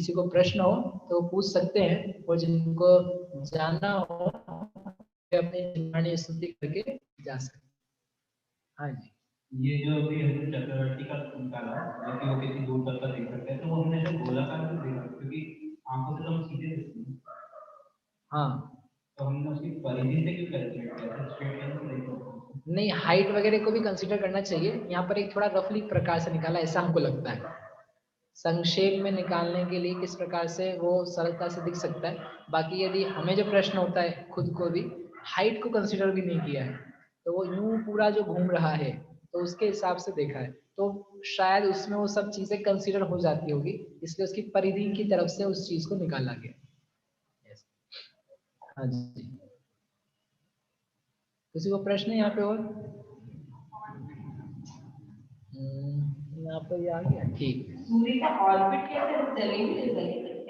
किसी को प्रश्न हो तो पूछ सकते हैं, और जिनको जानना हो अपनी वाणी स्तुति करके जा सकते। हाँ जी, ये जो अभी हमने चक्रवर्ती का निकाला जो कि वो किसी दूर तक का देख सकते हैं, तो वो हमने जो गोलाकार में देखा क्योंकि आंखों से तो हम सीधे देखते हैं। हाँ, तो हमने उसकी परिधि से क्यों कैलकुलेट किया? स्ट्रेट लाइन से देखो नहीं हाइट वगैरह को भी कंसीडर करना चाहिए। यहाँ पर एक थोड़ा रफली प्रकार से निकाला ऐसा हमको लगता है। संक्षेप में निकालने के लिए किस प्रकार से वो सरलता से दिख सकता है। बाकी यदि हमें जो प्रश्न होता है खुद को भी हाइट को कंसीडर भी नहीं किया है, तो वो यूं पूरा जो घूम रहा है तो उसके हिसाब से देखा है, तो शायद उसमें वो सब चीजें कंसीडर हो जाती होगी, इसलिए उसकी परिधि की तरफ से उस चीज को निकाला गया। हाँ जी, किसी को प्रश्न यहाँ पे और? यहाँ पर आ गया, ठीक। सूर्य का ऑर्बिट कैसे चलेंगे,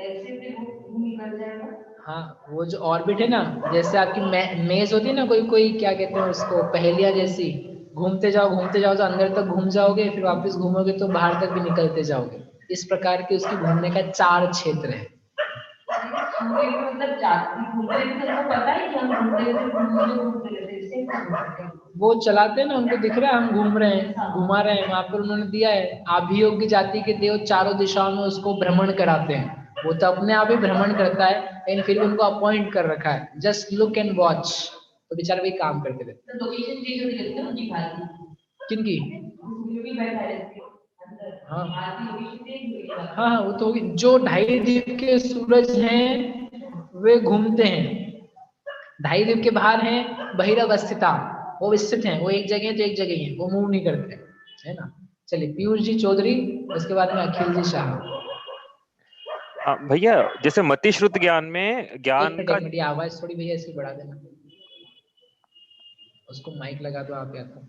ऐसे भी वो निकल जाएगा? हाँ, वो जो ऑर्बिट है ना, जैसे आपकी मेज होती है ना, कोई कोई क्या कहते हैं उसको, पहेलियां जैसी, घूमते जाओ तो अंदर तक घूम जाओगे, फिर वापस घूमोगे तो बाहर तक भी निकलते जाओगे। इस प्रकार की उसकी घूमने का 4 क्षेत्र है। सूर्य को मतलब जाती घूमते थे, तो पता है कि हम घूमते रहते इससे वो चलाते हैं ना, उनको दिख रहा है हम घूम रहे हैं, घुमा रहे हैं। वहां पर उन्होंने दिया है, अभियोग जाति के देव चारों दिशाओं में उसको भ्रमण कराते हैं। वो तो अपने आप ही भ्रमण करता है, लेकिन फिर उनको अपॉइंट कर रखा है, जस्ट लुक एंड वॉच, तो बेचारे वही काम करते रहते हैं। किनकी? हाँ हाँ, वो तो होगी। जो 2.5 द्वीप के सूरज हैं वे घूमते हैं, 2.5 द्वीप के बाहर हैं बहिरव स्थिता, वो स्थित हैं, वो एक जगह तो एक जगह ही है, वो मूव नहीं करते, है ना। चलिए, पीयूष जी चौधरी, उसके बाद में अखिल जी शाह। भैया जैसे मति श्रुत ज्ञान में ज्ञान का, ये आवाज थोड़ी भैया इसकी बढ़ा देना, उसको माइक लगा दो आप या तो।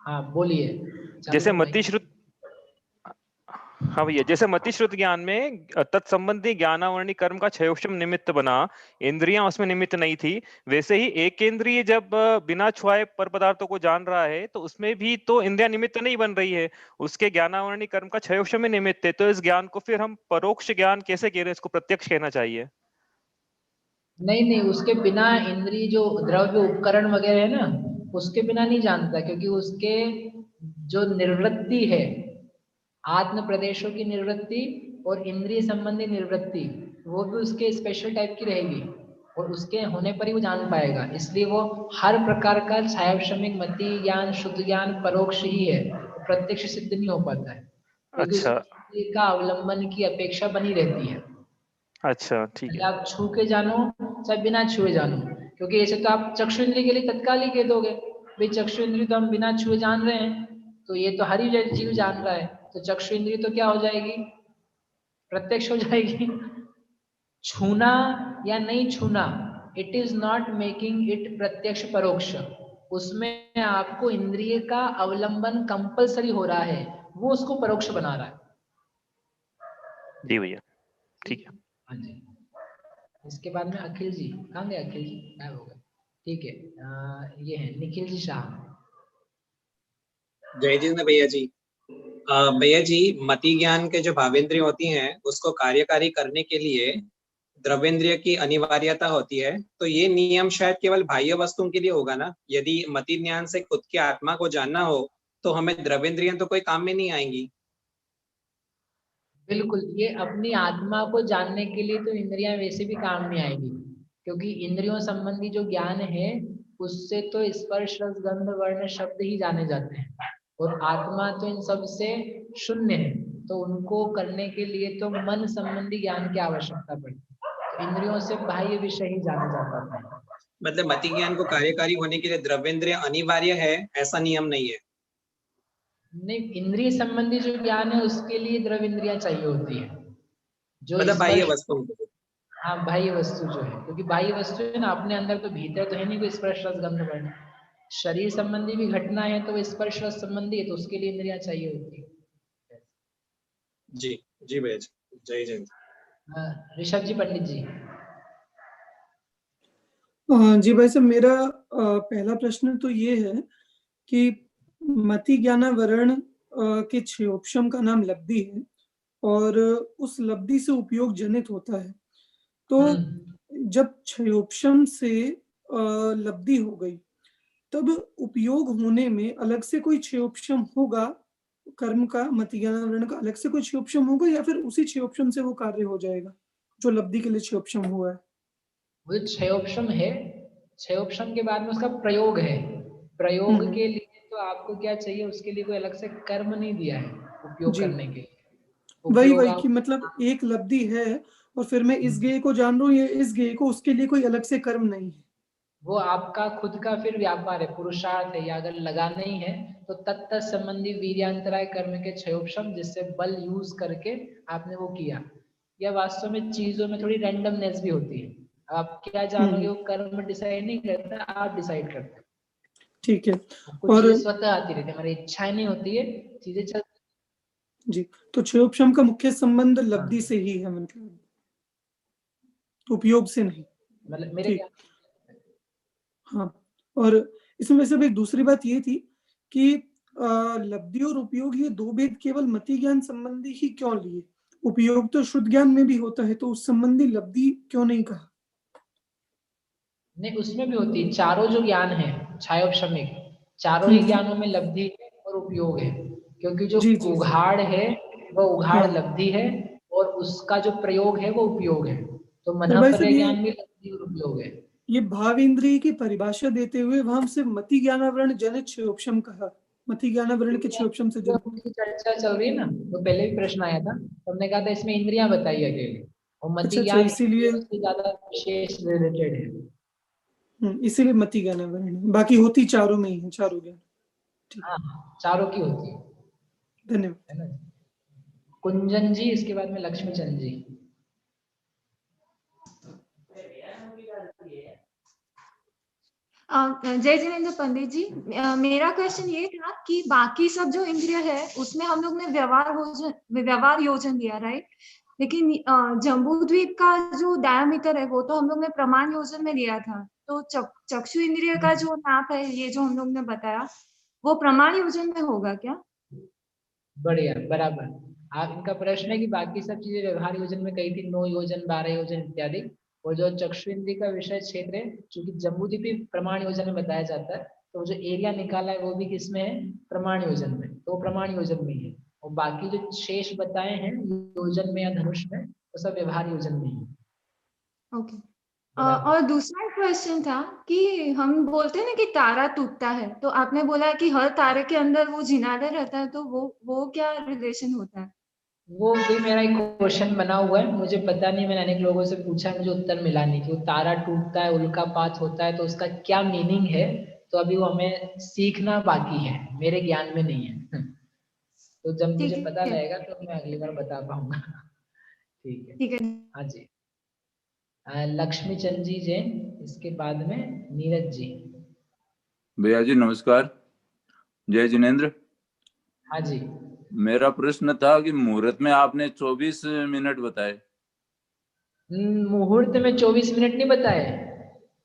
हाँ बोलिए। जैसे मति श्रुत, हाँ भैया, जैसे मति श्रुत ज्ञान में तत्संबंधी ज्ञानावरणी कर्म का क्षयोक्षम निमित्त बना, इंद्रियां उसमें निमित्त नहीं थी, वैसे ही एक इंद्रिय जब बिना छुआए पर पदार्थों को जान रहा है तो उसमें भी तो इंद्रियां निमित्त नहीं बन रही है, उसके ज्ञानावरणी कर्म का क्षयोक्षम में निमित्त है। तो इस ज्ञान को फिर हम परोक्ष ज्ञान कैसे कह रहे हैं, इसको प्रत्यक्ष कहना चाहिए? नहीं, उसके बिना इंद्रिय जो द्रव्य उपकरण वगैरह है ना, उसके बिना नहीं जानता, क्योंकि उसके जो निवृत्ति है, आत्म प्रदेशों की निवृत्ति और इंद्रिय संबंधी निवृत्ति, वो भी उसके स्पेशल टाइप की रहेगी, और उसके होने पर ही वो जान पाएगा। इसलिए वो हर प्रकार का छायाश्रमिक मति ज्ञान शुद्ध ज्ञान परोक्ष ही है, प्रत्यक्ष सिद्ध नहीं हो पाता है, क्योंकि अच्छा उसके का अवलंबन की अपेक्षा बनी रहती है। अच्छा, ठीक है। आप छू के जानो चाहे बिना छुए जानो, क्योंकि ऐसे तो आप चक्षु इंद्रिय के लिए तत्काल ही कह दोगे भाई चक्षु इंद्रिय तो हम बिना छुए जान रहे हैं, तो ये तो हर ही जीव जान रहा है, तो चक्षु इंद्रिय तो क्या हो जाएगी, प्रत्यक्ष हो जाएगी। छूना या नहीं छूना, it is not making it प्रत्यक्ष परोक्ष, उसमें आपको इंद्रिय का अवलंबन कंपलसरी हो रहा है, वो उसको परोक्ष बना रहा है। जी भैया, ठीक है। हाँ जी, इसके बाद में अखिल जी, कहाँ गए अखिल जी, गायब हो गए। ठीक है, ये है निखिल जी शाह। जय जिंद भैया जी। भैया जी, मति ज्ञान के जो भावेंद्रिय होती हैं उसको कार्यकारी करने के लिए द्रवेंद्रिय की अनिवार्यता होती है, तो ये नियम शायद केवल बाह्य वस्तुओं के लिए होगा ना? यदि मति ज्ञान से खुद की आत्मा को जानना हो तो हमें द्रवेंद्रियां तो कोई काम में नहीं आएंगी। बिल्कुल, ये अपनी आत्मा को जानने के लिए तो इंद्रियां वैसे भी काम नहीं आएगी, क्योंकि इंद्रियों संबंधी जो ज्ञान है उससे तो स्पर्श रस गंध वर्ण शब्द ही जाने जाते हैं, और आत्मा तो इन सब से शून्य है, तो उनको करने के लिए तो मन संबंधी ज्ञान की आवश्यकता पड़ती है, तो इंद्रियों से बाह्य विषय ही जाना जा पाता है। मतलब मति ज्ञान को कार्यकारी होने के लिए द्रव्येंद्रिय अनिवार्य है, ऐसा नियम नहीं है? नहीं, इंद्रिय संबंधी जो ज्ञान है उसके लिए द्रव्य इंद्रियां चाहिए होती है, जो मतलब बाह्य स्पर्श, वस्तुओं को। हाँ बाह्य वस्तु जो है, क्योंकि बाह्य वस्तु है ना, अपने अंदर तो भीतर तो है नहीं कोई स्पर्श रस गंध वर्ण, शरीर संबंधी भी घटना है तो वो स्पर्श रस संबंधी है, तो उसके लिए इंद्रियां चाहिए होती है। जी जी भैया जी, जय जय। ऋषभ जी, पंडित जी। जी भाई साहब, मेरा पहला प्रश्न तो ये है कि मति ज्ञानावरण के क्षयोक्षम का नाम लब्धि है, और उस लब्धि से उपयोग जनित होता है। तो जब क्षयोपशम से लब्धि हो गई, तब उपयोग होने में अलग से कोई क्षयोपशम होगा, कर्म का, मतिज्ञानावरण का अलग से कोई क्षयोपशम होगा, या फिर उसी क्षयोपशम से वो कार्य हो जाएगा जो लब्धि के लिए क्षयोपशम हुआ है? वो क्षयोपशम है, क्षयोपशम के बाद में उसका प्रयोग है। प्रयोग के लिए तो आपको क्या चाहिए, उसके लिए कोई अलग से कर्म नहीं दिया है उपयोग जी। करने के लिए। वही उपयोग कि मतलब एक लब्धि है और फिर मैं इस गेय को जान रहा हूँ, ये इस गेय को, उसके लिए कोई अलग से कर्म नहीं है। वो आपका खुद का फिर व्यापार है, पुरुषार्थ है, या अगर लगाना ही है तो तत्त संबंधी वीर्यांतराय कर्म के क्षयोपशम, जिससे बल यूज करके आपने वो किया। या वास्तव में चीजों में थोड़ी रैंडमनेस भी होती है, आप क्या जानोगे वो कर्म डिसाइड नहीं करता, आप डिसाइड करते हो। ठीक है। कुछ और चीजें स्वतः आती रहती है, हमारी इच्छाएं नहीं होती है, चीजें चल। जी, तो क्षयोपशम का मुख्य संबंध लब्धि से ही है, मतलब उपयोग से नहीं। मतलब मेरे ठीक। क्या। हाँ, और इसमें वैसे भी एक दूसरी बात ये थी कि लब्धि और उपयोग, ये दो भेद केवल मति ज्ञान संबंधी ही क्यों लिए? उपयोग तो शुद्ध ज्ञान में भी होता है, तो उस संबंधी लब्धि क्यों नहीं कहा? नहीं, उसमें भी होती है। चारों जो ज्ञान है क्षयोपशमिक, चारों ही ज्ञानों में लब्धि है और उपयोग है, क्योंकि जो जी जी उघाड़ है वो उघाड़ हाँ। लब्धि है और उसका जो प्रयोग है वो उपयोग है। तो पर भाई साहब, मनःपर्य ज्ञान भी लब्धि और उपयोग है। ये भाव इंद्रिय की परिभाषा देते हुए वहां सिर्फ मति ज्ञानावरण जनित क्षयोपशम कहा, मति ज्ञानावरण के क्षयोपशम से जो जनित। उनकी चर्चा चल रही है ना, तो पहले भी प्रश्न आया था, तो हमने कहा था इसमें इंद्रियां बताई अकेले, और मति अच्छा, ज्ञान इसीलिए इंद्रियों से ज्यादा विशेष रिलेटेड है। इसीलिए मति ज्ञानावरण है, बाकी होती चारों में ही है, चारों ज्ञान। ठीक, हाँ, चारों की होती धन्यवाद। है ना। कुंजन जी, इसके बाद में लक्ष्मी चंद जी। जय जिनेंद्र पंडित जी, मेरा क्वेश्चन ये था कि बाकी सब जो इंद्रिय है उसमें हम लोग ने व्यवहार योजन दिया, राइट? लेकिन जम्बूद्वीप का जो डायमीटर है वो तो हम लोग ने प्रमाण योजन में लिया था। तो चक्षु इंद्रिय का जो नाप है, ये जो हम लोग ने बताया, वो प्रमाण योजन में होगा क्या? बढ़िया, बराबर। आप, इनका प्रश्न है कि बाकी सब चीजें व्यवहार योजन में कही थी, 9 योजन, 12 योजन इत्यादि, और जो चक्षु इंद्रिय का विषय क्षेत्र है, चूंकि जम्बूद्वीपी प्रमाण योजन में बताया जाता है, तो जो एरिया निकाला है वो भी किसमें है, प्रमाण योजन में, तो वो प्रमाण योजन में ही है। और बाकी जो शेष बताए हैं योजन में या धनुष में, वो सब व्यवहार योजन में ही है। ओके। बराबर। और दूसरा क्वेश्चन था कि हम बोलते हैं ना कि तारा टूटता है, तो आपने बोला कि हर तारे के अंदर वो जिनालय रहता है, तो वो क्या रिलेशन होता है? वो भी मेरा एक क्वेश्चन बना हुआ है, मुझे पता नहीं, मैंने अनेक लोगों से पूछा, मुझे उत्तर मिला नहीं कि वो तारा टूटता है, उल्कापात होता है, तो उसका क्या मीनिंग है। तो अभी वो हमें सीखना बाकी है, मेरे ज्ञान में नहीं है। तो जब ठीक मुझे पता है, लगेगा तो मैं अगली बार बता पाऊंगा। ठीक है। ठीक है। हाँ जी। लक्ष्मी चंद जी जैन, इसके बाद में नीरज जी। भैया जी नमस्कार, जय जिनेंद्र। हाँ जी। मेरा प्रश्न था कि मुहूर्त में आपने 24 मिनट बताए। मुहूर्त में 24 मिनट नहीं बताए,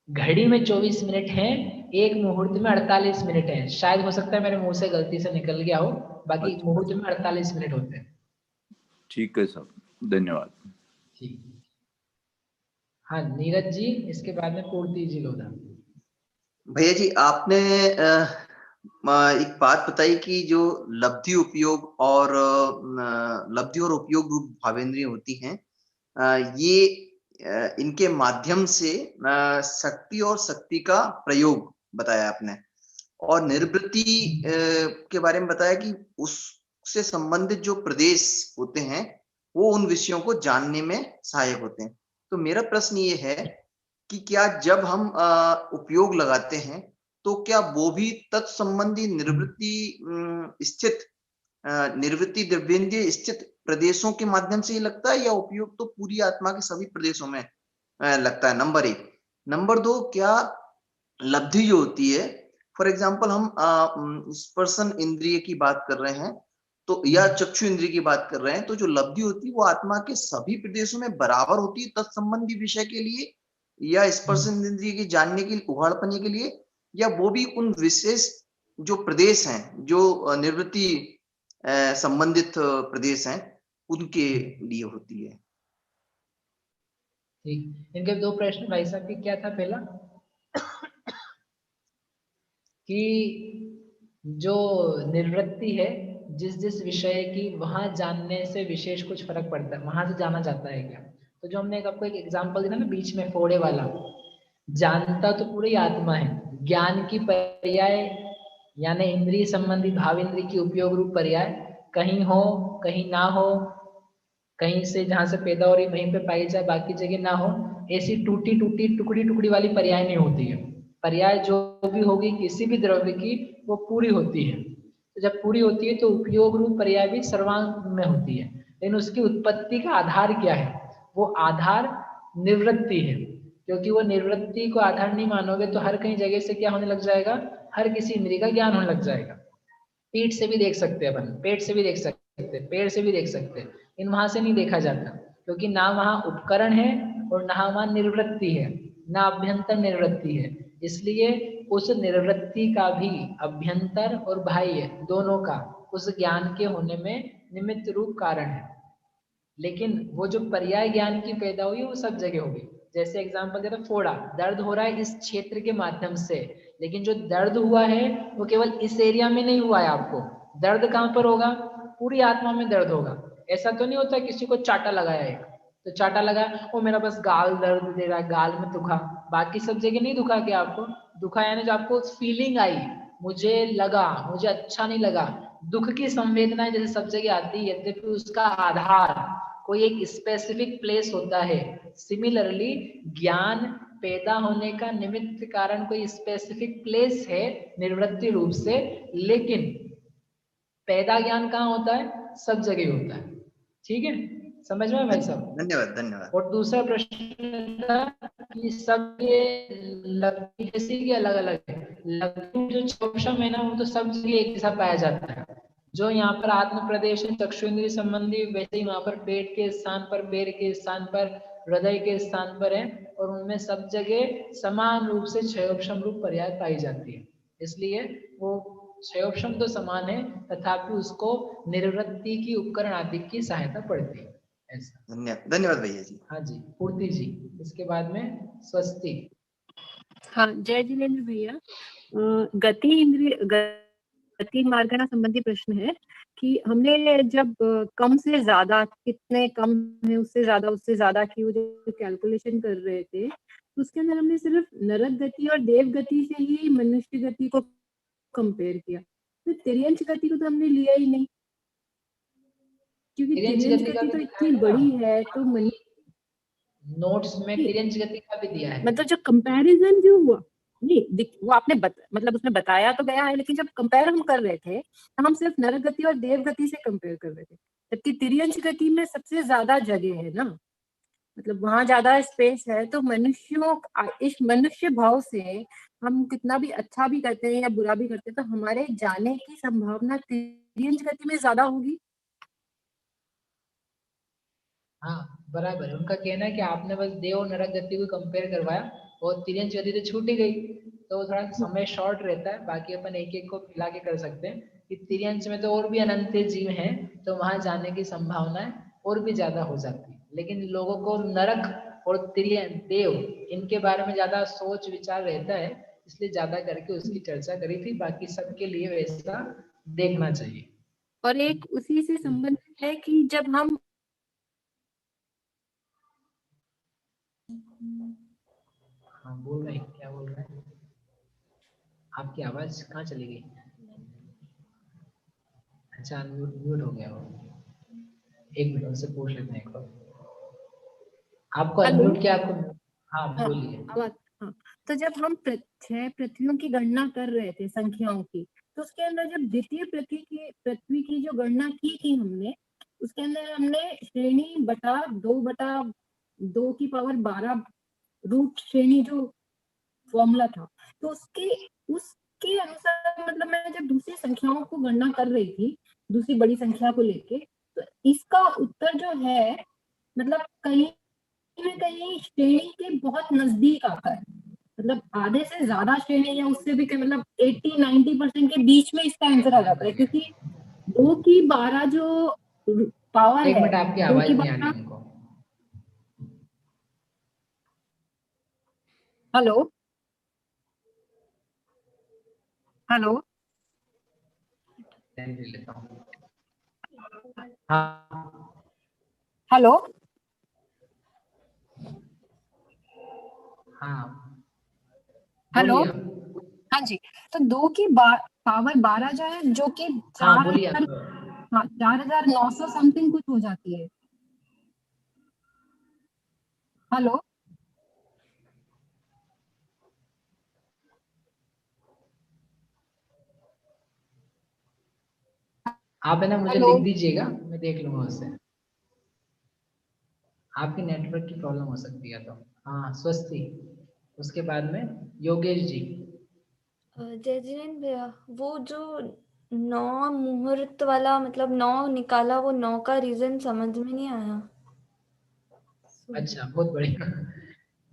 घड़ी में 24 मिनट है, एक मुहूर्त में 48 मिनट है। शायद हो सकता है मेरे मुंह से गलती से निकल गया हो, बाकी अच्छा, मुहूर्त में 48 मिनट होते हैं। ठीक है साहब, धन्यवाद। ठीक। हाँ, नीरज जी, इसके बाद में पूर्ति जी लोधा। भैया जी, आपने एक बात बताई कि जो लब्धि उपयोग और लब्धि और उपयोग रूप भावेंद्रिय होती हैं, ये इनके माध्यम से शक्ति और शक्ति का प्रयोग बताया आपने, और निवृत्ति के बारे में बताया कि उससे संबंधित जो प्रदेश होते हैं वो उन विषयों को जानने में सहायक होते हैं। तो मेरा प्रश्न ये है कि क्या जब हम उपयोग लगाते हैं तो क्या वो भी तत्संबंधी निवृत्ति स्थित निवृत्ति द्रव्येंद्रिय स्थित प्रदेशों के माध्यम से ही लगता है, या उपयोग तो पूरी आत्मा के सभी प्रदेशों में लगता है? नंबर 1। नंबर 2, क्या लब्धि जो होती है, फॉर एग्जाम्पल हम स्पर्शन इंद्रिय की बात कर रहे हैं तो, या चक्षु इंद्रिय की बात कर रहे हैं, तो जो लब्धि होती है वो आत्मा के सभी प्रदेशों में बराबर होती है तत्संबंधी विषय के लिए, या स्पर्शन इंद्रिय की जानने के लिए, उघाड़पने के लिए, या वो भी उन विशेष जो प्रदेश हैं, जो निवृत्ति संबंधित प्रदेश हैं, उनके लिए होती है। ठीक, इनके दो प्रश्न भाई साहब की क्या था? पहला कि जो निवृत्ति है जिस जिस विषय की, वहां जानने से विशेष कुछ फर्क पड़ता है, वहां से जाना जाता है क्या? तो जो हमने आपको एक एग्जांपल दिया ना बीच में फोड़े वाला, जानता तो पूरी आत्मा है, ज्ञान की पर्याय यानी इंद्रिय संबंधी भाव इंद्रिय की उपयोग रूप पर्याय कहीं हो कहीं ना हो, कहीं से जहां से पैदा हो रही वहीं पे पाई जाए, बाकी जगह ना हो, ऐसी टूटी टूटी टुकड़ी टुकड़ी वाली पर्याय नहीं होती है। पर्याय जो भी होगी किसी भी द्रव्य की वो पूरी होती है। तो जब पूरी होती है तो उपयोग रूप पर्याय भी सर्वांग में होती है, लेकिन उसकी उत्पत्ति का आधार क्या है? वो आधार निवृत्ति है, क्योंकि वो निवृत्ति को आधार नहीं मानोगे तो हर कहीं जगह से क्या होने लग जाएगा? हर किसी इंद्रिय का ज्ञान होने लग जाएगा। पीठ से भी देख सकते हैं अपन, पेट से भी देख सकते हैं, पेड़ से भी देख सकते हैं, इन वहां से नहीं देखा जाता, क्योंकि ना वहां उपकरण है और ना वहां निवृत्ति है, ना अभ्यंतर निवृत्ति है। इसलिए उस निवृत्ति का भी अभ्यंतर और बाह्य दोनों का उस ज्ञान के होने में निमित्त रूप कारण है। लेकिन वो जो पर्याय ज्ञान की पैदा हुई वो सब जगह होगी। जैसे एग्जांपल देता, फोड़ा, दर्द हो रहा है इस क्षेत्र के माध्यम से, लेकिन जो दर्द हुआ है वो केवल इस एरिया में नहीं हुआ है। आपको दर्द कहाँ पर होगा? पूरी आत्मा में दर्द होगा। ऐसा तो नहीं होता किसी को चाटा लगाया है तो चाटा लगा वो मेरा बस गाल दर्द दे रहा है, गाल में दुखा, बाकी सब जगह नहीं दुखा। क्या आपको दुखा? यानी जो आपको फीलिंग आई, मुझे लगा, मुझे अच्छा नहीं लगा, दुख की संवेदनाएं जैसे सब जगह आती है, यद्यपि उसका आधार कोई एक स्पेसिफिक प्लेस होता है। सिमिलरली ज्ञान पैदा होने का निमित्त कारण कोई स्पेसिफिक प्लेस है निवृत्ति रूप से, लेकिन पैदा ज्ञान कहाँ होता है? सब जगह होता है। ठीक है, समझ में भाई साहब? धन्यवाद धन्यवाद। और दूसरा प्रश्न था कि सब ये लब्धि जैसी की अलग अलग है। लब्धि जो चौषम है ना वो तो सब जगह एक जैसा पाया जाता है। जो यहाँ पर आत्म प्रदेश चक्षु इंद्रिय संबंधी, वैसे ही वहां पर पेट के स्थान पर, पैर के स्थान पर, हृदय के स्थान पर है, और उनमें सब जगह समान रूप से क्षयोपशम रूप पर्याय पाई जाती है। इसलिए वो क्षयोपशम तो समान है, तथापि उसको निवृत्ति की उपकरण आदि की सहायता पड़ती है। ऐसा। धन्यवाद भैया जी। हाँ जी, पूर्ति जी। इसके बाद में स्वस्ति। हाँ, जय जिनेन्द्र भैया। गति इंद्रिय, गति मार्गना संबंधी प्रश्न है कि हमने जब कम से ज्यादा, कितने कम है उससे ज्यादा की वो जो कैलकुलेशन कर रहे थे, तो उसके अंदर हमने सिर्फ नरक गति और देव गति से ही मनुष्य गति को कंपेयर किया, तो तिर्यंच गति को तो हमने लिया ही नहीं, क्योंकि तिर्यंच गति तो इतनी बड़ी है। तो नोट्स में तिर्यंच गति का भी दिया है, मतलब जो कंपैरिजन जो हुआ नहीं, वो आपने मतलब उसमें बताया तो गया है, लेकिन जब कंपेयर हम कर रहे थे तो हम सिर्फ नरक गति और देव गति से कंपेयर कर रहे थे, जबकि तिर्यंच गति में सबसे ज्यादा जगह है ना, मतलब वहां ज्यादा स्पेस है। तो मनुष्यों, इस मनुष्य भाव से हम कितना भी अच्छा भी करते हैं या बुरा भी करते हैं, तो हमारे जाने की संभावना तिर्यंच गति में ज्यादा होगी। हाँ बराबर है। उनका कहना है कि आपने बस देव और नरक गति को कंपेयर करवाया और तिर्यंच गति तो छूट ही गई, तो थोड़ा समय शॉर्ट रहता है। बाकी अपन एक एक को मिला के कर सकते हैं कि तिर्यंच में तो और भी अनंत जीव हैं, तो वहां जाने की संभावनाएं और भी ज्यादा हो जाती है। लेकिन लोगों को नरक और देव इनके बारे में ज्यादा सोच विचार रहता है, इसलिए ज्यादा करके उसकी चर्चा करी थी। बाकी सबके लिए वैसा देखना चाहिए। और एक उसी से संबंधित है कि जब हम हाँ बोल रहे हैं, क्या बोल रहे हैं? आपकी आवाज कहाँ चली गई? अच्छा म्यूट हो गया वो। एक मिनट उनसे पूछ लेते हैं एक बार। आपको अनम्यूट किया? आपको? हाँ बोलिए। हाँ, तो जब हम 6 पृथ्वियों की गणना कर रहे थे संख्याओं की, तो उसके अंदर जब द्वितीय पृथ्वी की जो गणना की थी हमने, उसके अंदर हमने श्रेणी बटा 2 की पावर 12 रूट श्रेणी जो फॉर्मूला था, तो उसके अनुसार मतलब मैं जब दूसरी संख्याओं को गणना कर रही थी, दूसरी बड़ी संख्या को लेके, तो इसका उत्तर जो है मतलब कहीं न कहीं श्रेणी के बहुत नजदीक आता है, मतलब आधे से ज्यादा श्रेणी या उससे भी मतलब 80-90% के बीच में इसका आंसर आ जाता है, क्योंकि 2 की 12 जो पावर एक है मिनट, आपकी दो आवाज की नहीं आ रही 12। हमको। हेलो हेलो ले लेता हूँ। हाँ हेलो हाँ हेलो। बोलिए आप। हाँ जी, तो 2 की पावर 12 जो है, जो कि हाँ बोलिए 4000, आप। हाँ 4900 समथिंग कुछ हो जाती है। हेलो आप है ना मुझे हेलो लिख दीजिएगा, मैं देख लूंगा उससे। आपकी नेटवर्क की प्रॉब्लम हो सकती है तो। हाँ स्वस्ति, उसके बाद में योगेश जी। जय जिनेन्द्र भैया, वो जो 9 मुहूर्त वाला मतलब 9 निकाला, वो 9 का रीजन समझ में नहीं आया। अच्छा बहुत बढ़िया।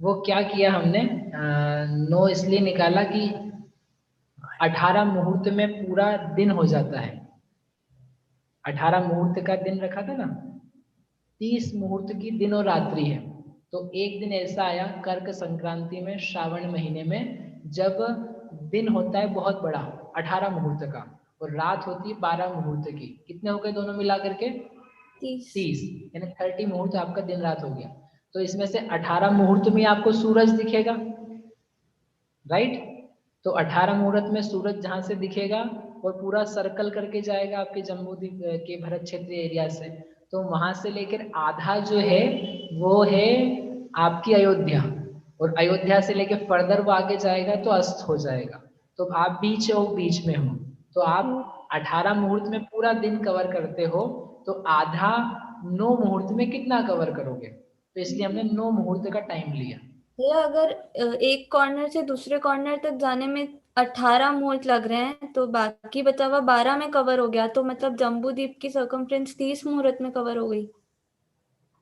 वो क्या किया हमने, 9 इसलिए निकाला कि 18 मुहूर्त में पूरा दिन हो जाता है। 18 मुहूर्त का दिन रखा था ना, 30 मुहूर्त की दिन और रात्रि है। तो एक दिन ऐसा आया कर्क संक्रांति में श्रावण महीने में, जब दिन होता है बहुत बड़ा 18 मुहूर्त का, और रात होती है 12 मुहूर्त की। कितने हो गए दोनों मिला करके? 30, यानी 30 मुहूर्त आपका दिन रात हो गया। तो इसमें से 18 मुहूर्त में आपको सूरज दिखेगा, राइट? तो 18 मुहूर्त में सूरज जहां से दिखेगा और पूरा सर्कल करके जाएगा आपके जम्बूद्वीप के भरत क्षेत्रीय एरिया से, तो वहां से लेकर आधा जो है वो है आपकी अयोध्या, और अयोध्या से लेकर फर्दर वो आगे जाएगा तो अस्त हो जाएगा। तो आप बीच में हो, तो आप 18 मुहूर्त में पूरा दिन कवर करते हो, तो आधा 9 मुहूर्त में कितना कवर करोगे? तो इसलिए हमने 9 मुहूर्त का टाइम लिया। भैया अगर एक कॉर्नर से दूसरे कॉर्नर तक जाने में 18 मुहूर्त लग रहे हैं, तो बाकी बचा हुआ 12 में कवर हो गया, तो मतलब जम्बूद्वीप की सर्कमफ्रेंस 30 मुहूर्त में कवर हो गई।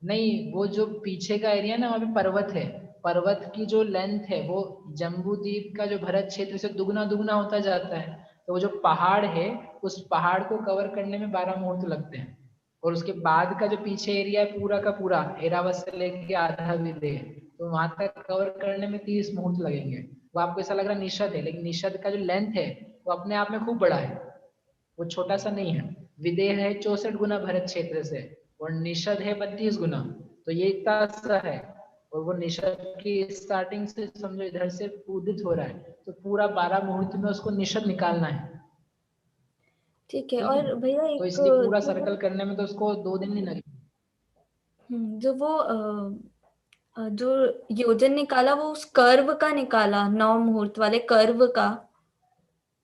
नहीं, वो जो पीछे का एरिया ना, वहाँ पे पर्वत है। पर्वत की जो लेंथ है वो जम्बूद्वीप का जो भरत क्षेत्र से दुगना दुगना होता जाता है। तो वो जो पहाड़ है, उस पहाड़ को कवर करने में 12 मुहूर्त लगते हैं। और उसके बाद का जो पीछे एरिया है पूरा का पूरा, एरावत से लेके आधा विदेह, तो वहां तक कवर करने में 30 मुहूर्त लगेंगे। वो आपको ऐसा लग रहा है निषद है, लेकिन निषद का जो लेंथ है वो अपने आप में खूब बड़ा है, वो छोटा सा नहीं है। विदेह है 64 गुना भरत क्षेत्र से, और निषद है 32 गुना, तो ये इतना सा है। और वो निषद की स्टार्टिंग से समझो इधर से उदित हो रहा है, तो पूरा 12 मुहूर्त में उसको निषद निकालना है। ठीक है। ठीक है, और भैया तो एक इसलिए पूरा सर्कल करने में तो उसको 2 दिन नहीं लगे। जो वो जो योजन निकाला, वो उस कर्व का निकाला, 9 मुहूर्त वाले कर्व का,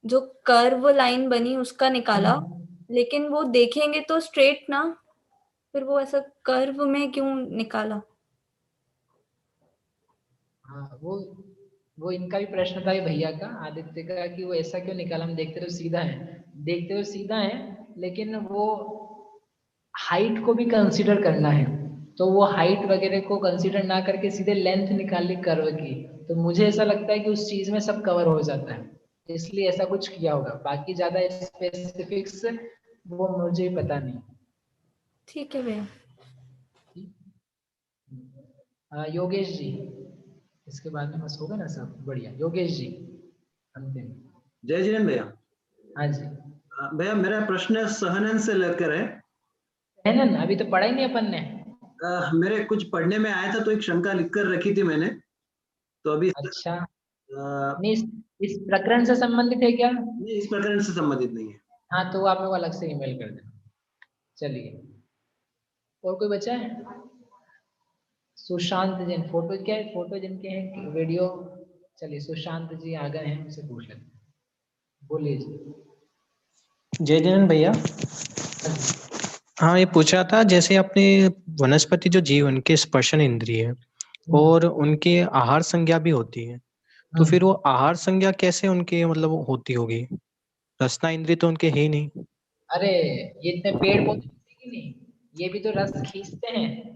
जो कर्व लाइन बनी उसका निकाला। लेकिन वो देखेंगे तो स्ट्रेट ना, फिर वो ऐसा कर्व में क्यों निकाला? हाँ, वो इनका भी प्रश्न था ये भैया का, आदित्य का, कि वो ऐसा क्यों निकाला। हम देखते रहे सीधा है, देखते हुए सीधा है, लेकिन वो हाइट को भी कंसीडर करना है। तो वो हाइट वगैरह को कंसीडर ना करके सीधे लेंथ निकाल ली कर्व की। तो मुझे ऐसा लगता है कि उस चीज में सब कवर हो जाता है, इसलिए ऐसा कुछ किया होगा। बाकी ज्यादा स्पेसिफिक्स वो मुझे पता नहीं। ठीक है भैया। योगेश जी, इसके बाद में बस होगा ना सब बढ़िया। योगेश जी अंतिम। जय जिनेन्द्र भैया। हाँ जी भैया, मेरा प्रश्न सहनन से लेकर है। सहनन अभी तो पढ़ा ही नहीं अपन ने। मेरे कुछ पढ़ने में आया था, तो एक शंका लिखकर रखी थी मैंने, तो अभी। अच्छा, नहीं इस प्रकरण से संबंधित है क्या? नहीं, इस प्रकरण से संबंधित नहीं है। हाँ, तो आप लोग अलग से ईमेल कर देना। चलिए, और कोई बचा है? सुशांत जैन, फोटो क्या है? फोटो जिनके हैं, वीडियो। चलिए, सुशांत जी आ गए हैं, उनसे पूछ लेते हैं। बोलिए जी। जय जिनेन्द्र भैया। हाँ, ये पूछ रहा था, जैसे अपने वनस्पति जो जीव उनके स्पर्शन इंद्रिय है और उनके आहार संज्ञा भी होती है, तो फिर वो आहार संज्ञा कैसे उनके मतलब होती होगी? रसना इंद्रिय तो उनके है ही नहीं। अरे, ये इतने पेड़ पौधे ही नहीं, ये भी तो रस खींचते हैं।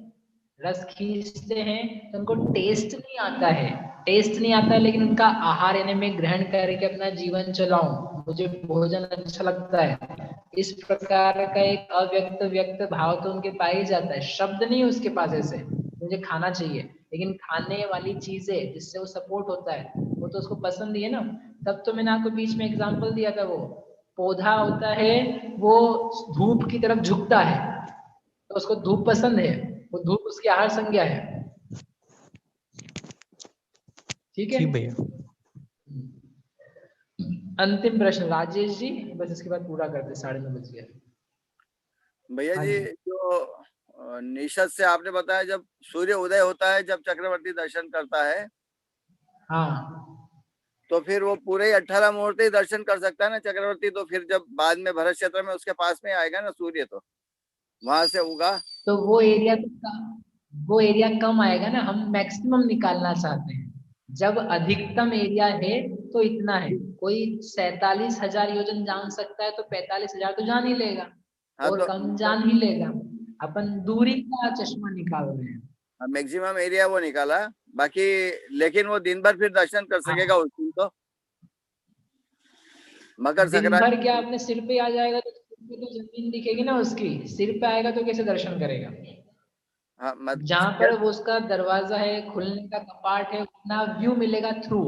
रस खींचते हैं तो उनको टेस्ट नहीं आता है, टेस्ट नहीं आता है, लेकिन उनका आहार यानी मैं ग्रहण करके अपना जीवन चलाऊं, मुझे भोजन अच्छा लगता है, इस प्रकार का एक अव्यक्त व्यक्त भाव तो उनके पाया ही जाता है, शब्द नहीं उसके पास ऐसे मुझे खाना चाहिए, लेकिन खाने वाली चीजें जिससे वो सपोर्ट होता है वो तो उसको पसंद ही है ना। तब तो मैंने आपको बीच में एग्जांपल दिया था, वो पौधा होता है वो धूप की तरफ झुकता है तो उसको धूप पसंद है, वो धूप उसकी आहार संज्ञा है। ठीक है जी भैया। अंतिम प्रश्न राजेश जी, बस इसके बाद पूरा करते, 9:30 बज गया। भैया हाँ जी, जी। जो निषद से आपने बताया जब सूर्य उदय होता है, जब चक्रवर्ती दर्शन करता है, हाँ तो फिर वो पूरे ही 18 मुहूर्त ही दर्शन कर सकता है ना चक्रवर्ती, तो फिर जब बाद में भरत क्षेत्र में उसके पास में आएगा ना सूर्य, तो वहां से उगा तो वो एरिया कम आएगा ना, हम मैक्सिमम निकालना चाहते हैं। जब अधिकतम एरिया है तो इतना है, कोई 47,000 योजन जान सकता है तो 45,000 तो जान ही लेगा, और तो कम जान ही लेगा। अपन दूरी का चश्मा निकाल रहे हैं। मैक्सिमम एरिया वो निकाला, बाकी लेकिन वो दिन भर फिर दर्शन कर सकेगा उस दिन, तो मकर दिन संक्रांति भर क्या अपने सिर पे आ जाएगा तो सिर पे तो जमीन दिखेगी ना उसकी, सिर पे आएगा तो कैसे दर्शन करेगा। जहां पर वो उसका दरवाजा है, खुलने का कपाट है, अपना व्यू मिलेगा थ्रू,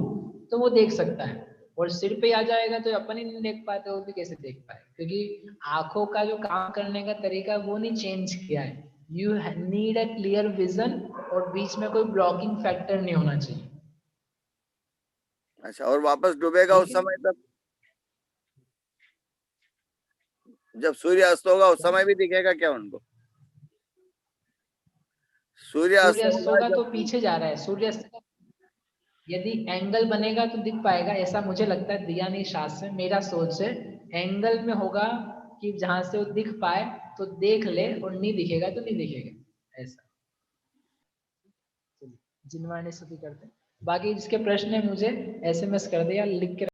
तो वो देख सकता है। और सिर पे आ जाएगा तो अपन ही नहीं देख पाते, वो भी कैसे देख पाए, क्योंकि आंखों का जो काम करने का तरीका वो नहीं चेंज किया है। You need a clear vision, और बीच में कोई ब्लॉकिंग फैक्टर नहीं होना चाहिए। अच्छा, और वापस डूबेगा उस समय, तब जब सूर्य अस्त होगा उस समय भी दिखेगा क्या उनको? सूर्य अस्त होगा जब तो पीछे जा रहा है, सूर्यास्त का यदि एंगल बनेगा तो दिख पाएगा, ऐसा मुझे लगता है। दिया नहीं शास्त्र में, मेरा सोच है एंगल में होगा कि जहां से वो दिख पाए तो देख ले, और नहीं दिखेगा तो नहीं दिखेगा, ऐसा। जिनवाणी स्तुति करते हैं। बाकी जिसके प्रश्न है मुझे SMS कर दे या लिख के